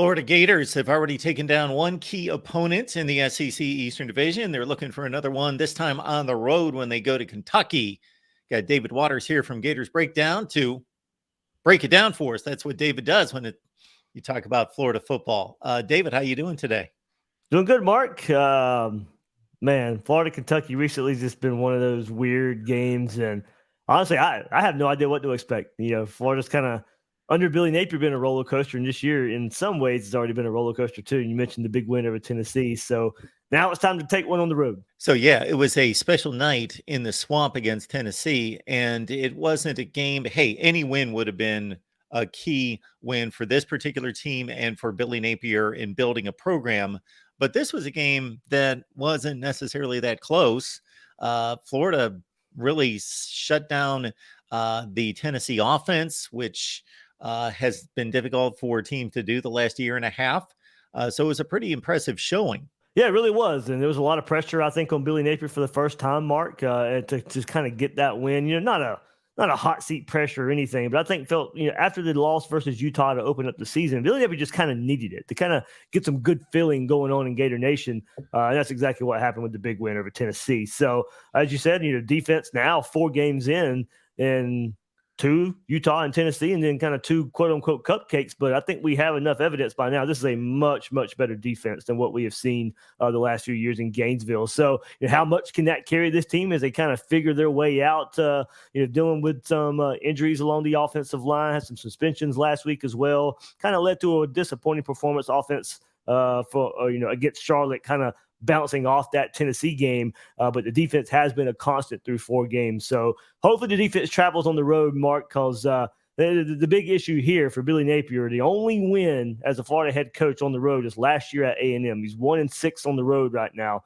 Florida Gators have already taken down one key opponent in the SEC Eastern Division. They're looking for another one, this time on the road when they go to Kentucky. Got David Waters here from Gators Breakdown to break it down for us. That's what David does when you talk about Florida football. David, how you doing today? Doing good, Mark. Man, Florida, Kentucky recently has just been one of those weird games. And honestly, I have no idea what to expect. Florida's kind of under Billy Napier been a roller coaster. And this year, in some ways, it's already been a roller coaster, too. You mentioned the big win over Tennessee. So now it's time to take one on the road. So, yeah, it was a special night in the swamp against Tennessee. And it wasn't a game. Hey, any win would have been a key win for this particular team and for Billy Napier in building a program. But this was a game that wasn't necessarily that close. Florida really shut down the Tennessee offense, which has been difficult for a team to do the last year and a half. So it was a pretty impressive showing. Yeah, it really was. And there was a lot of pressure, I think, on Billy Napier for the first time, Mark, to just kind of get that win. Not a hot seat pressure or anything, but I think felt, after the loss versus Utah to open up the season, Billy Napier just kind of needed it to kind of get some good feeling going on in Gator Nation. And that's exactly what happened with the big win over Tennessee. So, as you said, defense now 4 games in, and 2 Utah and Tennessee, and then kind of 2 quote unquote cupcakes. But I think we have enough evidence by now. This is a much, much better defense than what we have seen the last few years in Gainesville. So how much can that carry this team as they kind of figure their way out, dealing with some injuries along the offensive line, had some suspensions last week as well, kind of led to a disappointing performance offense against Charlotte, kind of bouncing off that Tennessee game, but the defense has been a constant through 4 games. So hopefully the defense travels on the road, Mark, because the big issue here for Billy Napier, the only win as a Florida head coach on the road is last year at A&M. He's 1-6 on the road right now.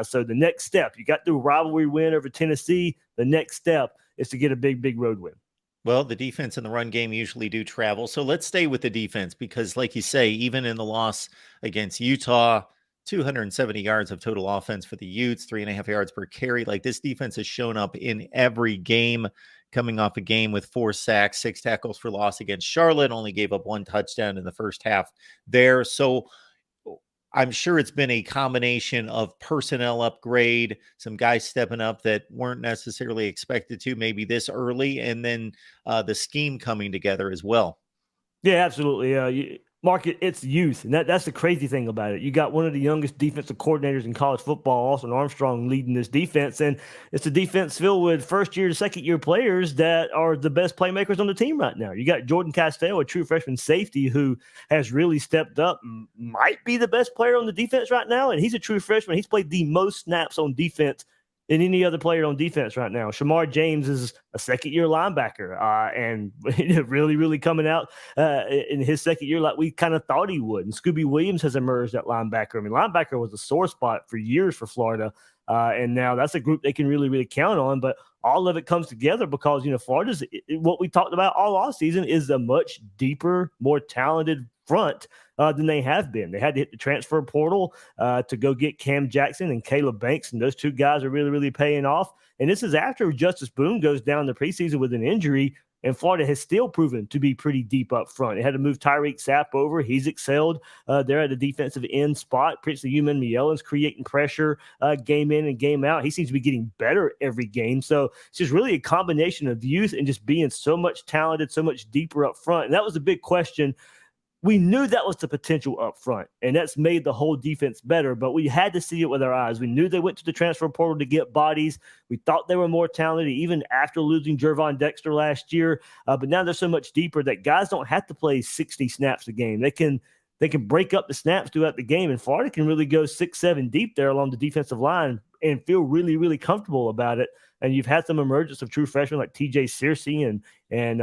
So the next step, you got the rivalry win over Tennessee. The next step is to get a big, big road win. Well, the defense and the run game usually do travel. So let's stay with the defense because, like you say, even in the loss against Utah, 270 yards of total offense for the Utes, 3.5 yards per carry. Like, this defense has shown up in every game, coming off a game with 4 sacks, 6 tackles for loss against Charlotte, only gave up 1 touchdown in the first half there. So I'm sure it's been a combination of personnel upgrade, some guys stepping up that weren't necessarily expected to maybe this early, and then the scheme coming together as well. Yeah, absolutely. Mark, it's youth, and that's the crazy thing about it. You got one of the youngest defensive coordinators in college football, Austin Armstrong, leading this defense, and it's a defense filled with first-year to second-year players that are the best playmakers on the team right now. You got Jordan Castell, a true freshman safety who has really stepped up, might be the best player on the defense right now, and he's a true freshman. He's played the most snaps on defense than any other player on defense right now. Shamar James is a second-year linebacker and really, really coming out in his second year like we kind of thought he would. And Scooby Williams has emerged at linebacker. I mean, linebacker was a sore spot for years for Florida, and now that's a group they can really, really count on. But all of it comes together because, Florida's what we talked about all offseason is a much deeper, more talented front than they have been. They had to hit the transfer portal to go get Cam Jackson and Caleb Banks, and those 2 guys are really, really paying off. And this is after Justice Boone goes down in the preseason with an injury, and Florida has still proven to be pretty deep up front. They had to move Tyreek Sapp over. He's excelled there at the defensive end spot. Princely Human Mielen's creating pressure game in and game out. He seems to be getting better every game. So it's just really a combination of youth and just being so much talented, so much deeper up front. And that was the big question. We knew that was the potential up front, and that's made the whole defense better, but we had to see it with our eyes. We knew they went to the transfer portal to get bodies. We thought they were more talented even after losing Jervon Dexter last year, but now they're so much deeper that guys don't have to play 60 snaps a game. They can break up the snaps throughout the game, and Florida can really go 6-7 deep there along the defensive line and feel really, really comfortable about it. And you've had some emergence of true freshmen like TJ Searcy and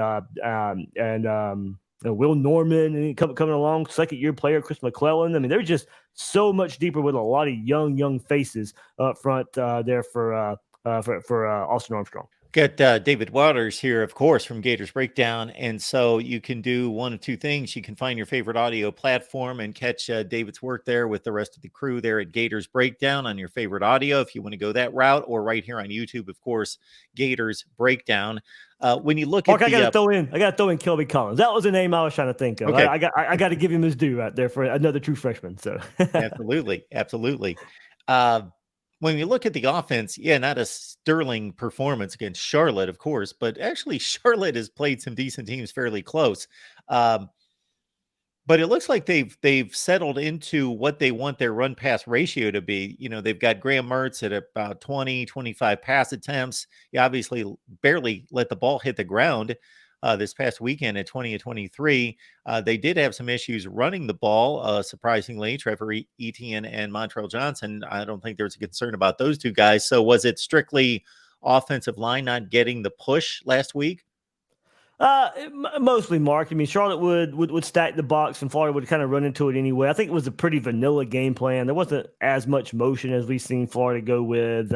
Will Norman and coming along, second-year player Chris McClellan. I mean, they're just so much deeper with a lot of young faces up front there for Austin Armstrong. Got David Waters here, of course, from Gators Breakdown. And so you can do one of two things. You can find your favorite audio platform and catch David's work there with the rest of the crew there at Gators Breakdown on your favorite audio if you want to go that route, or right here on YouTube, of course, Gators Breakdown. When you look Mark, at I got the to throw in Kelby Collins. That was the name I was trying to think of. okay, I got to give him his due right there for another true freshman. So absolutely, absolutely. Uh, when you look at the offense, yeah, not a sterling performance against Charlotte, of course, but actually Charlotte has played some decent teams fairly close. Um, but it looks like they've settled into what they want their run pass ratio to be. You know, they've got Graham Mertz at about 20, 25 pass attempts. He obviously barely let the ball hit the ground this past weekend at 20 of 23. They did have some issues running the ball, surprisingly. Trevor Etienne and Montrell Johnson, I don't think there was a concern about those two guys. So was it strictly offensive line not getting the push last week? Mostly, Mark. I mean, Charlotte would stack the box, and Florida would kind of run into it anyway. I think it was a pretty vanilla game plan. There wasn't as much motion as we've seen Florida go with.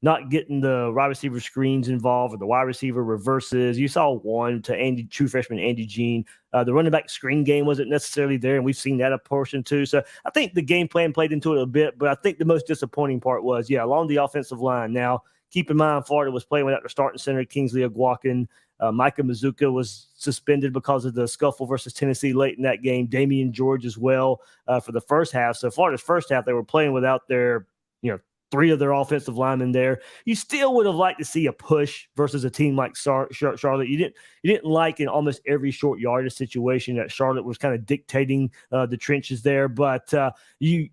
Not getting the wide receiver screens involved or the wide receiver reverses. You saw one to true freshman Andy Jean. The running back screen game wasn't necessarily there, and we've seen that a portion too. So I think the game plan played into it a bit, but I think the most disappointing part was, along the offensive line. Now, keep in mind, Florida was playing without their starting center, Kingsley Aguakin. Micah Mazuka was suspended because of the scuffle versus Tennessee late in that game. Damian George as well for the first half. So Florida's first half, they were playing without their, three of their offensive linemen there. You still would have liked to see a push versus a team like Charlotte. You didn't like in almost every short yardage situation that Charlotte was kind of dictating the trenches there. But you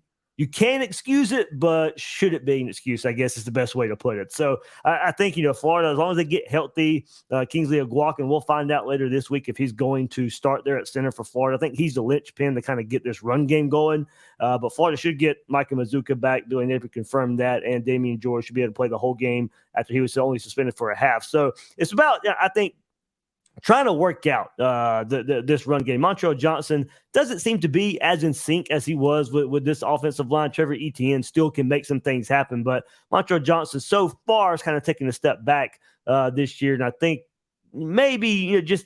can excuse it, but should it be an excuse, I guess is the best way to put it. So I think, Florida, as long as they get healthy, Kingsley Aguakin, we'll find out later this week if he's going to start there at center for Florida. I think he's the linchpin to kind of get this run game going. But Florida should get Micah Mazuka back, doing able to confirm that, and Damian George should be able to play the whole game after he was only suspended for a half. So it's about, I think, trying to work out this run game. Montrell Johnson doesn't seem to be as in sync as he was with this offensive line. Trevor Etienne still can make some things happen, but Montrell Johnson so far is kind of taking a step back this year. And I think maybe just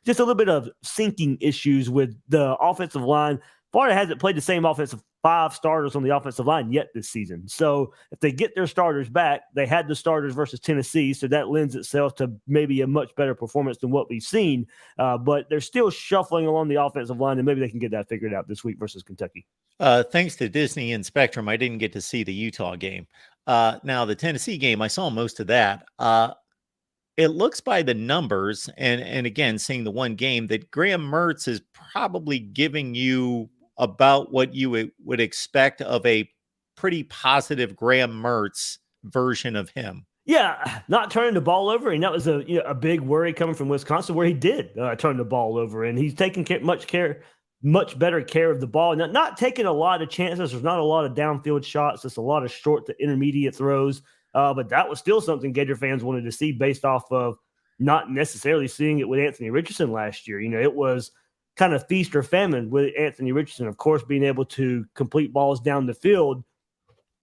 a little bit of sinking issues with the offensive line. Florida hasn't played the same offensive 5 starters on the offensive line yet this season. So if they get their starters back, they had the starters versus Tennessee, so that lends itself to maybe a much better performance than what we've seen. But they're still shuffling along the offensive line, and maybe they can get that figured out this week versus Kentucky. Thanks to Disney and Spectrum, I didn't get to see the Utah game. Now, the Tennessee game, I saw most of that. It looks by the numbers, and again, seeing the one game, that Graham Mertz is probably giving you about what you would expect of a pretty positive Graham Mertz version of him. Yeah, not turning the ball over, and that was a big worry coming from Wisconsin, where he did turn the ball over, and he's taking much better care of the ball, and not taking a lot of chances. There's not a lot of downfield shots. It's a lot of short to intermediate throws, but that was still something Gator fans wanted to see based off of not necessarily seeing it with Anthony Richardson last year. It was kind of feast or famine with Anthony Richardson, of course, being able to complete balls down the field.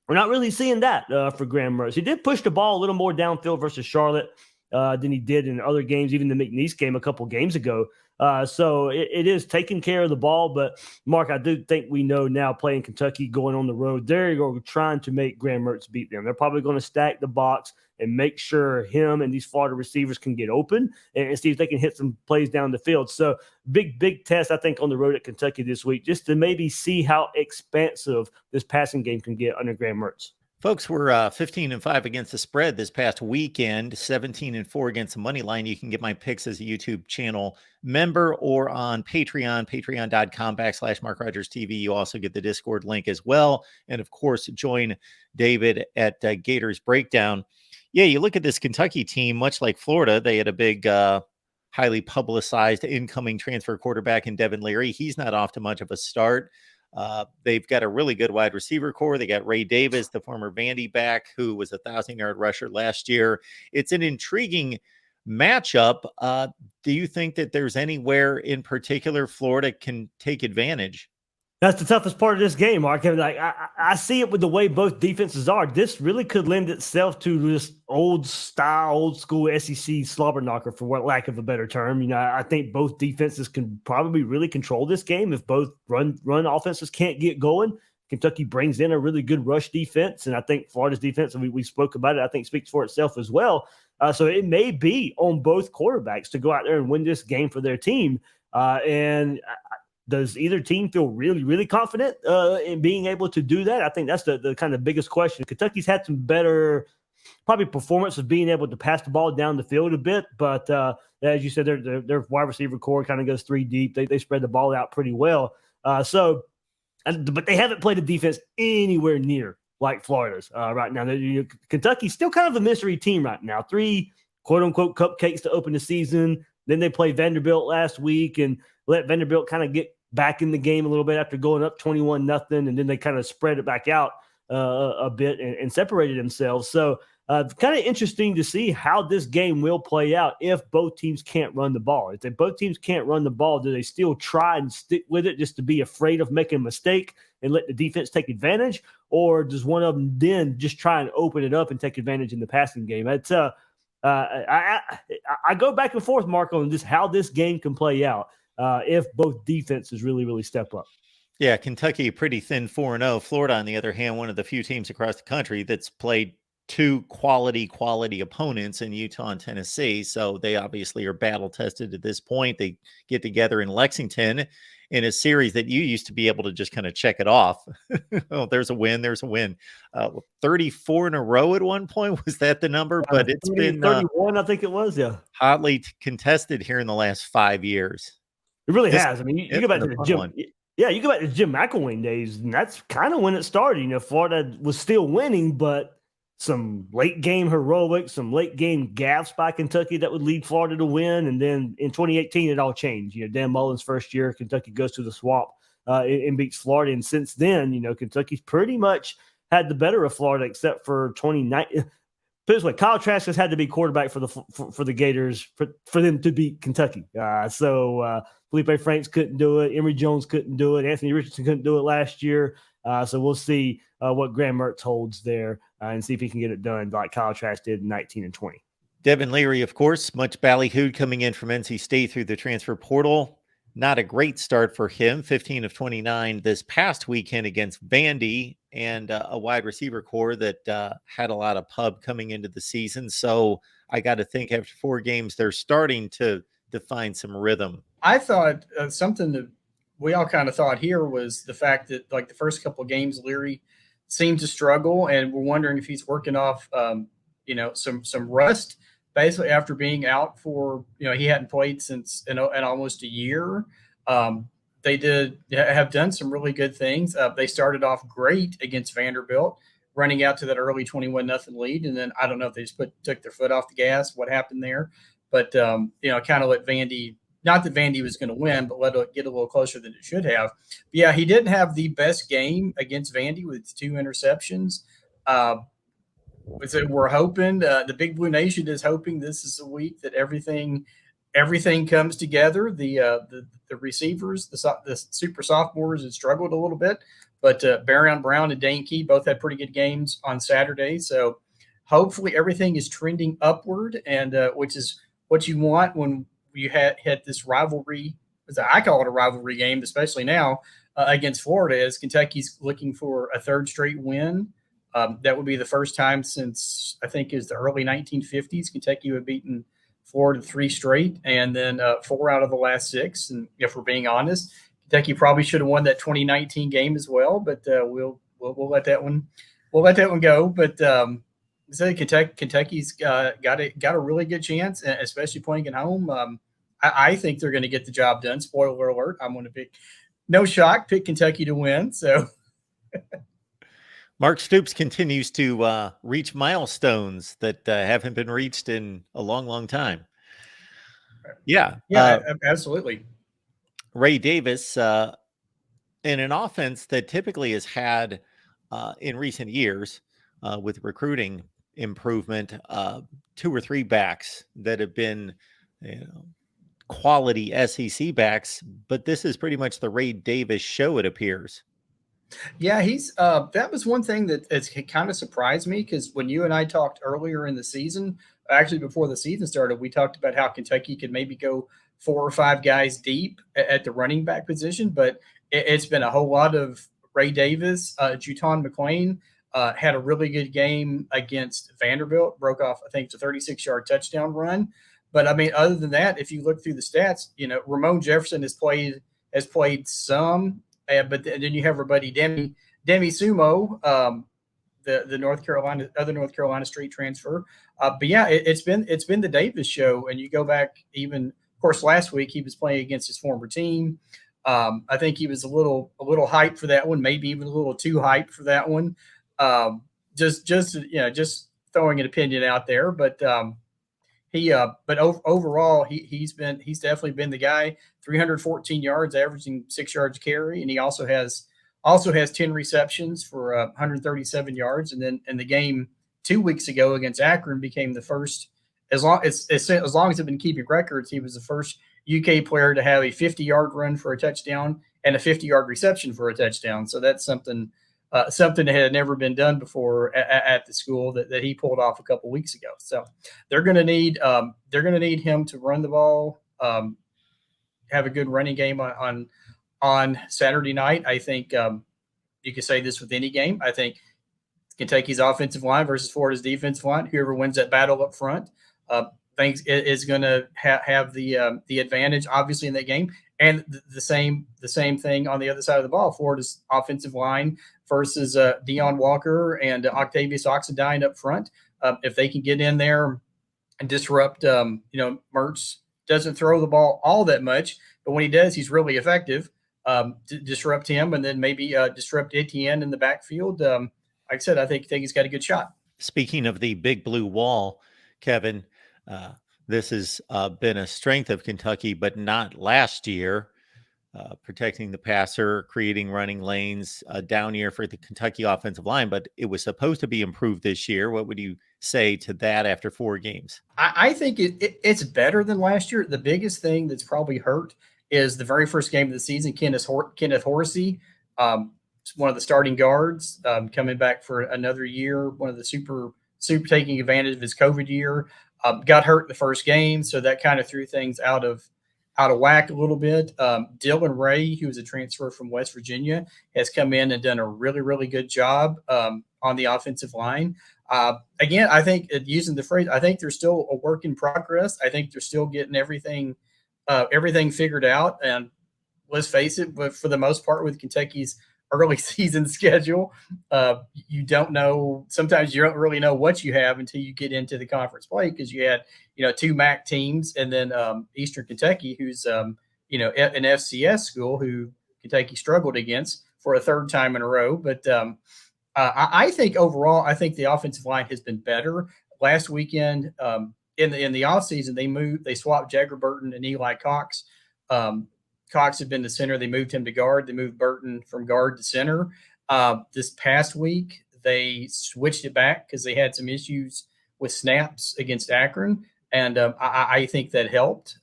We're not really seeing that for Graham Mertz. He did push the ball a little more downfield versus Charlotte than he did in other games, even the McNeese game a couple games ago. So it is taking care of the ball. But, Mark, I do think we know now, playing Kentucky, going on the road, they're trying to make Graham Mertz beat them. They're probably going to stack the box and make sure him and these Florida receivers can get open and see if they can hit some plays down the field. So big test, I think, on the road at Kentucky this week, just to maybe see how expansive this passing game can get under Graham Mertz. Folks, we're 15-5 against the spread this past weekend, 17-4 against the money line. You can get my picks as a YouTube channel member or on Patreon, patreon.com/MarkRogersTV. You also get the Discord link as well. And of course, join David at Gators Breakdown. Yeah, you look at this Kentucky team, much like Florida, they had a big, highly publicized incoming transfer quarterback in Devin Leary. He's not off to much of a start. They've got a really good wide receiver core. They got Ray Davis, the former Vandy back, who was a 1,000-yard rusher last year. It's an intriguing matchup. Do you think that there's anywhere in particular Florida can take advantage? That's the toughest part of this game, Mark. I see it with the way both defenses are. This really could lend itself to this old style, old school SEC slobber knocker, for lack of a better term. I think both defenses can probably really control this game if both run offenses can't get going. Kentucky brings in a really good rush defense, and I think Florida's defense, and we spoke about it, I think speaks for itself as well. So it may be on both quarterbacks to go out there and win this game for their team. And does either team feel really, really confident in being able to do that? I think that's the kind of biggest question. Kentucky's had some better, probably performance of being able to pass the ball down the field a bit, but as you said, their wide receiver core kind of goes three deep. They spread the ball out pretty well. But they haven't played a defense anywhere near like Florida's right now. Kentucky's still kind of a mystery team right now. 3 quote unquote cupcakes to open the season. Then they played Vanderbilt last week and let Vanderbilt kind of get back in the game a little bit after going up 21-0, and then they kind of spread it back out a bit and separated themselves. So kind of interesting to see how this game will play out if both teams can't run the ball. If both teams can't run the ball, do they still try and stick with it just to be afraid of making a mistake and let the defense take advantage? Or does one of them then just try and open it up and take advantage in the passing game? It's I go back and forth, Mark, on just how this game can play out if both defenses really, really step up. Yeah, Kentucky, pretty thin 4-0. Florida, on the other hand, one of the few teams across the country that's played 2 quality opponents in Utah and Tennessee. So they obviously are battle tested at this point. They get together in Lexington in a series that you used to be able to just kind of check it off. Oh, there's a win. 34 in a row at one point. Was that the number? But it's been 31, I think it was. Yeah. Hotly contested here in the last 5 years. It really has. I mean, you go back to the Jim. Yeah, you go back to Jim McElwain days, and that's kind of when it started. Florida was still winning, but some late game heroics, some late game gaffes by Kentucky that would lead Florida to win. And then in 2018, it all changed. Dan Mullen's first year, Kentucky goes to the swamp and beats Florida. And since then, Kentucky's pretty much had the better of Florida, except for 2019. Put it this way, Kyle Trask has had to be quarterback for the Gators for them to beat Kentucky. So Felipe Franks couldn't do it. Emory Jones couldn't do it. Anthony Richardson couldn't do it last year. So we'll see what Graham Mertz holds there and see if he can get it done like Kyle Trask did in 19 and 20. Devin Leary, of course, much ballyhooed coming in from NC State through the transfer portal. Not a great start for him. 15 of 29 this past weekend against Vandy and a wide receiver core that had a lot of pub coming into the season. So I got to think after 4 games, they're starting to find some rhythm. I thought something that we all kind of thought here was the fact that like the first couple of games, Leary seemed to struggle, and we're wondering if he's working off, some rust. Basically, after being out for, he hadn't played since in almost a year. They have done some really good things. They started off great against Vanderbilt, running out to that early 21-0 lead, and then I don't know if they just took their foot off the gas. What happened there? But kind of let Vandy. Not that Vandy was going to win, but let it get a little closer than it should have. But yeah, he didn't have the best game against Vandy with 2 interceptions. So we're hoping the Big Blue Nation is hoping this is a week that everything comes together. The receivers, the super sophomores, have struggled a little bit, but Barron Brown and Dane Key both had pretty good games on Saturday. So hopefully everything is trending upward, and which is what you want when you had this rivalry. I call it a rivalry game, especially now against Florida, as Kentucky's looking for a 3rd straight win. That would be the first time since I think is the early 1950s Kentucky would have beaten Florida 3 straight, and then 4 out of the last 6. And if we're being honest, Kentucky probably should have won that 2019 game as well. But we'll let that one go. But so Kentucky's got a really good chance, especially playing at home. I think they're going to get the job done. Spoiler alert: I'm going to pick Kentucky to win. So. Mark Stoops continues to reach milestones that haven't been reached in a long, long time. Yeah, absolutely. Ray Davis, in an offense that typically has had in recent years with recruiting improvement, 2 or 3 backs that have been quality SEC backs, but this is pretty much the Ray Davis show, it appears. Yeah, he's that was one thing that it kind of surprised me, because when you and I talked earlier in the season, actually before the season started, we talked about how Kentucky could maybe go 4 or 5 guys deep at the running back position, but it's been a whole lot of Ray Davis. Juton McClain had a really good game against Vanderbilt, broke off, I think it's a 36-yard touchdown run. But I mean, other than that, if you look through the stats, Ramon Jefferson has played some. But then you have our buddy Demi Sumo, the North Carolina State transfer. But yeah, it's been the Davis show, and you go back even, of course, last week he was playing against his former team. I think he was a little hyped for that one, maybe even a little too hyped for that one. Just throwing an opinion out there, but overall, he's definitely been the guy. 314 yards, averaging 6 yards a carry, and he also has 10 receptions for 137 yards. And then in the game 2 weeks ago against Akron, became the first, as long as they've been keeping records, he was the first UK player to have a 50-yard run for a touchdown and a 50-yard reception for a touchdown. So that's something that had never been done before at the school that he pulled off a couple weeks ago. So they're going to need him to run the ball, have a good running game on Saturday night. I think you could say this with any game. I think Kentucky's offensive line versus Florida's defensive line, whoever wins that battle up front, is going to have the advantage, obviously, in that game. And the same thing on the other side of the ball. Florida's offensive line versus Deion Walker and Octavius Oxendine up front. If they can get in there and disrupt, Mertz doesn't throw the ball all that much, but when he does, he's really effective. Disrupt him, and then maybe disrupt Etienne in the backfield. Like I said, I think he's got a good shot. Speaking of the big blue wall, Kevin, this has been a strength of Kentucky, but not last year. Protecting the passer, creating running lanes, a down year for the Kentucky offensive line, but it was supposed to be improved this year. What would you say to that after 4 games? I think it's better than last year. The biggest thing that's probably hurt is the very first game of the season, Kenneth Horsey, one of the starting guards, coming back for another year, one of the super taking advantage of his COVID year, got hurt the first game, so that kind of threw things out of whack a little bit. Dylan Ray, who was a transfer from West Virginia, has come in and done a really, really good job on the offensive line. Again, I think, using the phrase, I think they're still a work in progress. I think they're still getting everything figured out. And let's face it, but for the most part, with Kentucky's early season schedule, you don't know. Sometimes you don't really know what you have until you get into the conference play, because you had 2 MAC teams, and then Eastern Kentucky, who's an FCS school who Kentucky struggled against for a 3rd time in a row. But I think overall, I think the offensive line has been better. Last weekend, in the offseason, they swapped Jagger Burton and Eli Cox. Cox had been the center. They moved him to guard. They moved Burton from guard to center. This past week, they switched it back because they had some issues with snaps against Akron, and I think that helped.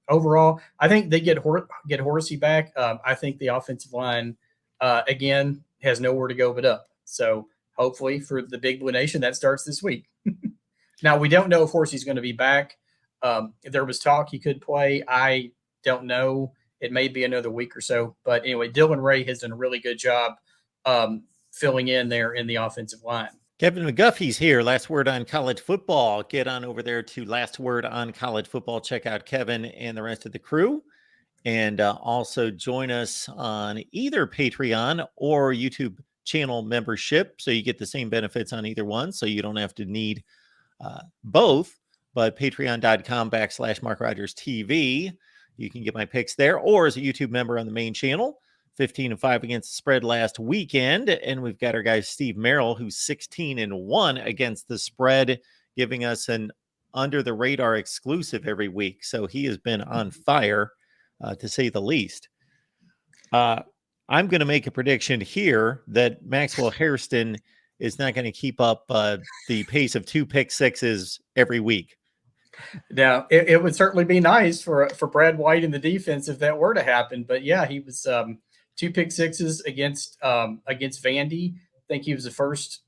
Overall, I think they get Horsey back. I think the offensive line, again, has nowhere to go but up. So hopefully for the Big Blue Nation, that starts this week. Now, we don't know if Horsey's going to be back. There was talk he could play. I don't know. It may be another week or so. But anyway, Dylan Ray has done a really good job filling in there in the offensive line. Kevin McGuffey's here. Last Word on College Football. Get on over there to Last Word on College Football. Check out Kevin and the rest of the crew. And also join us on either Patreon or YouTube channel membership, so you get the same benefits on either one, so you don't have to need both. But patreon.com/MarkRogersTV, you can get my picks there, or as a YouTube member on the main channel. 15-5 against the spread last weekend, and we've got our guy Steve Merrill, who's 16-1 against the spread, giving us an under the radar exclusive every week. So he has been on fire, to say the least. I'm going to make a prediction here that Maxwell Hairston is not going to keep up the pace of 2 pick sixes every week. Now, it would certainly be nice for Brad White in the defense if that were to happen. But yeah, he was 2 pick-sixes against Vandy. I think he was the first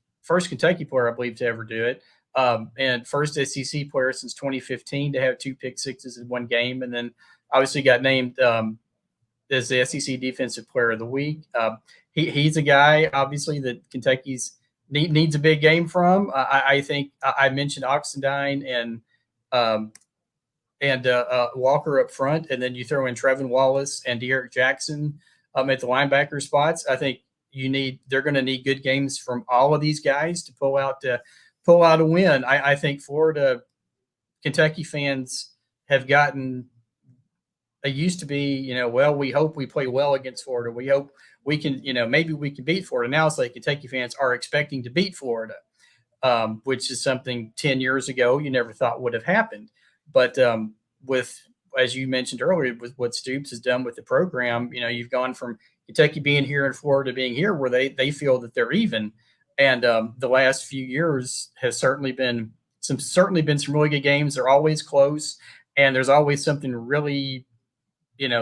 Kentucky player, I believe, to ever do it, and first SEC player since 2015 to have 2 pick-sixes in one game. And then obviously got named as the SEC Defensive Player of the Week. He's a guy, obviously, that Kentucky's needs a big game from. I think I mentioned Oxendine and Walker up front, and then you throw in Trevin Wallace and De'Aaron Jackson at the linebacker spots. I think they're going to need good games from all of these guys to pull out a win. I think Kentucky fans have gotten. It used to be, well, we hope we play well against Florida. We hope we can, maybe we can beat Florida. Now it's like Kentucky fans are expecting to beat Florida, which is something 10 years ago you never thought would have happened. But with, as you mentioned earlier, with what Stoops has done with the program, you've gone from Kentucky being here and Florida being here where they feel that they're even. And the last few years has certainly been some really good games. They're always close, and there's always something really,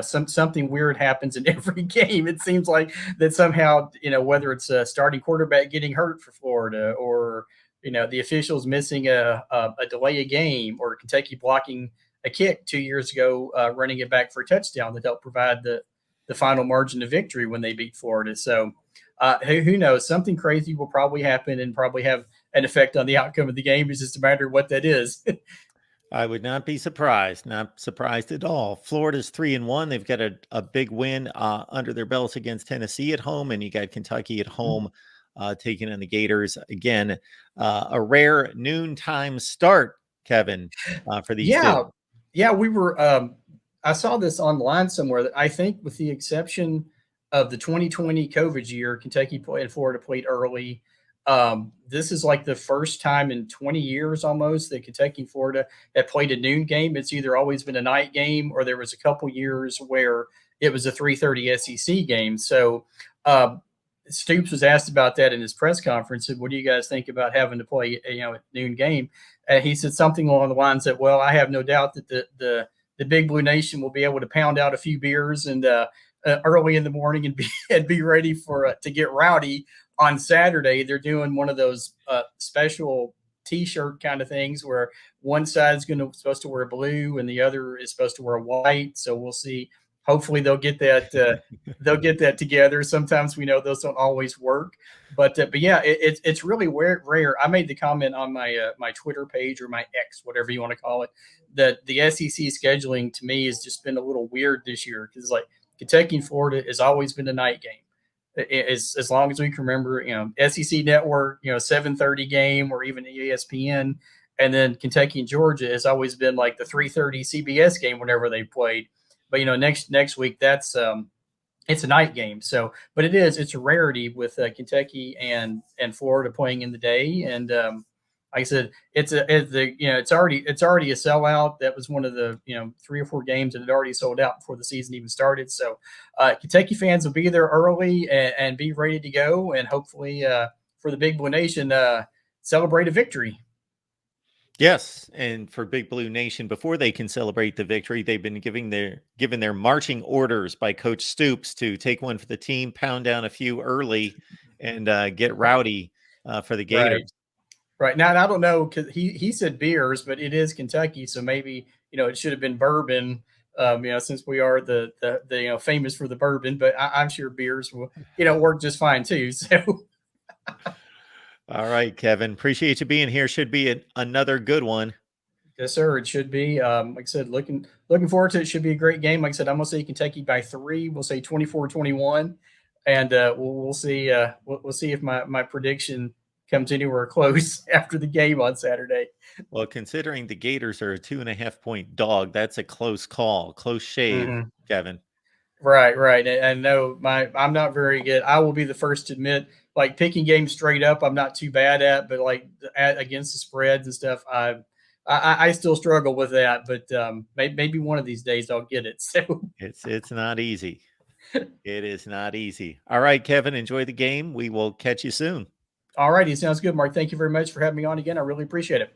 something weird happens in every game. It seems like that somehow, whether it's a starting quarterback getting hurt for Florida, or the officials missing a delay a game, or Kentucky blocking a kick 2 years ago, running it back for a touchdown that helped provide the final margin of victory when they beat Florida. So who knows? Something crazy will probably happen and probably have an effect on the outcome of the game. It's just a matter of what that is. I would not be surprised. Not surprised at all. Florida's 3-1. They've got a big win under their belts against Tennessee at home, and you got Kentucky at home taking on the Gators. Again, a rare noontime start, Kevin, for these two. Yeah, we were I saw this online somewhere that I think, with the exception of the 2020 COVID year, Kentucky and Florida played early. This is like the first time in 20 years almost that Kentucky and Florida have played a noon game. It's either always been a night game, or there was a couple years where it was a 3:30 SEC game. So Stoops was asked about that in his press conference. Said, "What do you guys think about having to play a noon game?" And he said something along the lines that, "Well, I have no doubt that the Big Blue Nation will be able to pound out a few beers and early in the morning and be ready to get rowdy on Saturday." They're doing one of those special T-shirt kind of things where one side's supposed to wear blue and the other is supposed to wear white. So we'll see. Hopefully they'll get that together. Sometimes we know those don't always work, but yeah, it's really rare. I made the comment on my my Twitter page, or my X, whatever you want to call it, that the SEC scheduling to me has just been a little weird this year, because like Kentucky and Florida has always been a night game. As long as we can remember, SEC Network, 7:30 game, or even ESPN, and then Kentucky and Georgia has always been like the 3:30 CBS game whenever they played. But next week that's it's a night game. So, but it's a rarity with Kentucky and Florida playing in the day. And like I said, it's already a sellout. That was one of the 3 or 4 games that had already sold out before the season even started. So Kentucky fans will be there early and be ready to go, and hopefully for the Big Blue Nation celebrate a victory. Yes, and for Big Blue Nation, before they can celebrate the victory, they've been given their marching orders by Coach Stoops to take one for the team, pound down a few early, and get rowdy for the Gators. Right. Now, I don't know, because he said beers, but it is Kentucky, so maybe it should have been bourbon. Since we are the famous for the bourbon, but I'm sure beers will work just fine too. So. All right, Kevin. Appreciate you being here. Should be another good one. Yes, sir. It should be. Like I said, looking forward to it. Should be a great game. Like I said, I'm going to say Kentucky by 3. We'll say 24-21, and we'll see. We'll see if my prediction comes anywhere close after the game on Saturday. Well, considering the Gators are a 2.5-point dog, that's a close call, close shave, Kevin. Right. And no, I'm not very good. I will be the first to admit, like, picking games straight up, I'm not too bad at, but like against the spreads and stuff, I still struggle with that. But maybe one of these days I'll get it. So it's not easy. It is not easy. All right, Kevin, enjoy the game. We will catch you soon. All righty, sounds good, Mark. Thank you very much for having me on again. I really appreciate it.